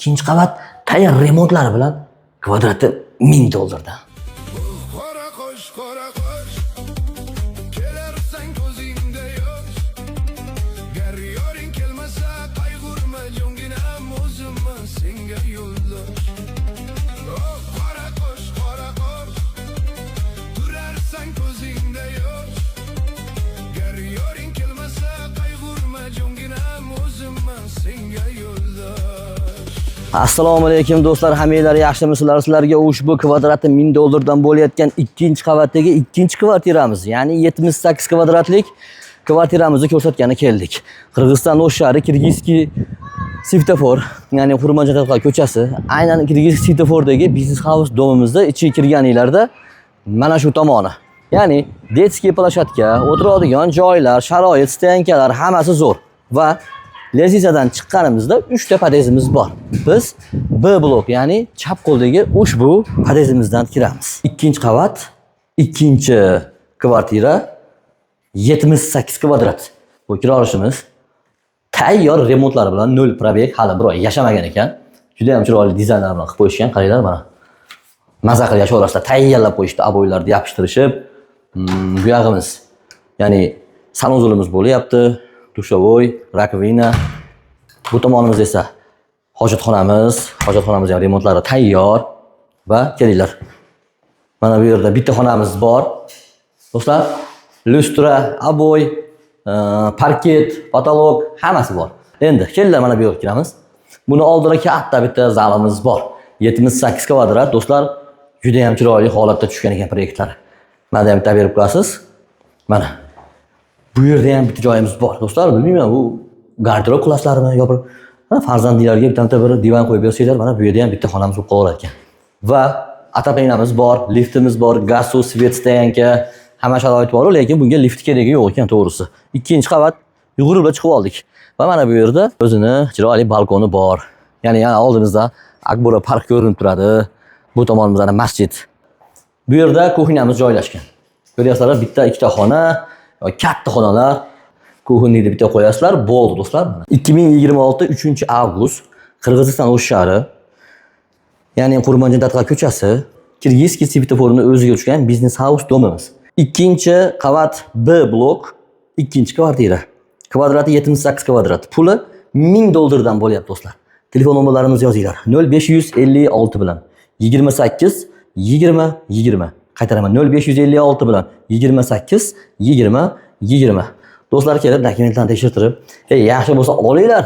ikkinchi qavat tayyor remontlari bilan kvadrati 1000 dollardan. Qora qosh, kelarsan ko'zingda yosh. Gar yoring kelmasa qayg'urma, jonginam o'zimman senga yo'ldosh. Oh, qora qosh, turarsan ko'zingda yosh. Gar yoring kelmasa qayg'urma, jonginam o'zimman senga yo'ldosh. Assalomu alaykum do'stlar, hammanglar yaxshimisizlar? Sizlarga ushbu kvadrati 1000 dollardan bo'layotgan ikkinchi qavatdagi ikkinchi kvartiramiz, ya'ni 78 kvadratlik kvartiramizni ko'rsatgani keldik. Qirg'iziston O'sh shahri Kirgizskiy svetofor, ya'ni Xurmanjataqal ko'chasi, aynan Kirgizskiy svetofordagi biznes house domimizda ichiga kirganinglarda mana shu tomoni. Ya'ni detskiy plashatka, o'tiradigan joylar, sharoit, stenkalar hammasi zo'r va lezizadan chiqqanimizda 3 ta podezimiz bor. Biz B blok, ya'ni chap qo'ldagi ushbu podezimizdan kiramiz. Ikkinchi qavat, ikkinchi kvartira 78 kvadrat. Bu kira olishimiz tayyor remontlari bilan 0 probeg, hali bir oy yashamagan ekan. Juda ham chiroyli dizaynlar bilan qilib qo'yishgan. Qaranglar mana. Maza qilib yashaverasizlar, tayyorlab qo'yishdi, aboylarni yopishtirishib. Bu yog'imiz, ya'ni sanuzulimiz bo'lyapti. Dushovoy, rakovina. Bu tomonimiz esa hojatxonamiz. Hojatxonamiz ham remontlari tayyor va kelinglar. Mana bu yerda bitta xonamiz bor. Do'stlar, lustra, aboy, parket, patolog hammasi bor. Endi kelinglar, mana bu yerga kiramiz. Buni oldida katta bitta zalimiz bor. 78 kvadrat, do'stlar, juda ham chiroyli holatda tushgan ekan proyektlari. Mana ham bitta berib qo'yasiz. Mana bu yerda ham bitta joyimiz bor. Do'stlar, bilmayman, bu garderob qilasizlarmi yo bir farzandinglarga bitta bir divan qo'yib bersanglar, mana bu yerda ham bitta xonamiz bo'lib qolar ekan. Va ataplenamiz bor, liftimiz bor, gaz, suv, svet, stanka, hamma sharoit bor, lekin bunga lift keragi yo'q ekan, to'g'risi. Ikkinchi qavat yugurib chiqib oldik. Va mana bu yerda o'zini chiroyli balkoni bor. Ya'ni oldimizda Akbora park ko'rinib turadi. Bu tomonimizda masjid. Bu yerda kuxnyamiz joylashgan. Ko'ryapsizlar, bitta ikkita xona, katta xonalar, kuxnyani bitta qo'yasizlar, bo'ldi do'stlar. 2026 3-avgust Qirg'iziston O'sh shahri, ya'ni Xurmanjataqal ko'chasi, Kirgizskiy svetoforini o'ziga tushgan biznes house domimiz. Ikkinchi qavat B blok, ikkinchi kvartira. Kvadrati 78 kvadrat. Puli 1000 dollardan bo'lyapti do'stlar. Telefon nomerlarimizni yozinglar. 0556 bilan 28 20 20. Qaytaraman, 0556 bilan 28 20 20. Do'stlar, kelib dokumentlarni tekshirtirib, yaxshi bo'lsa olinglar.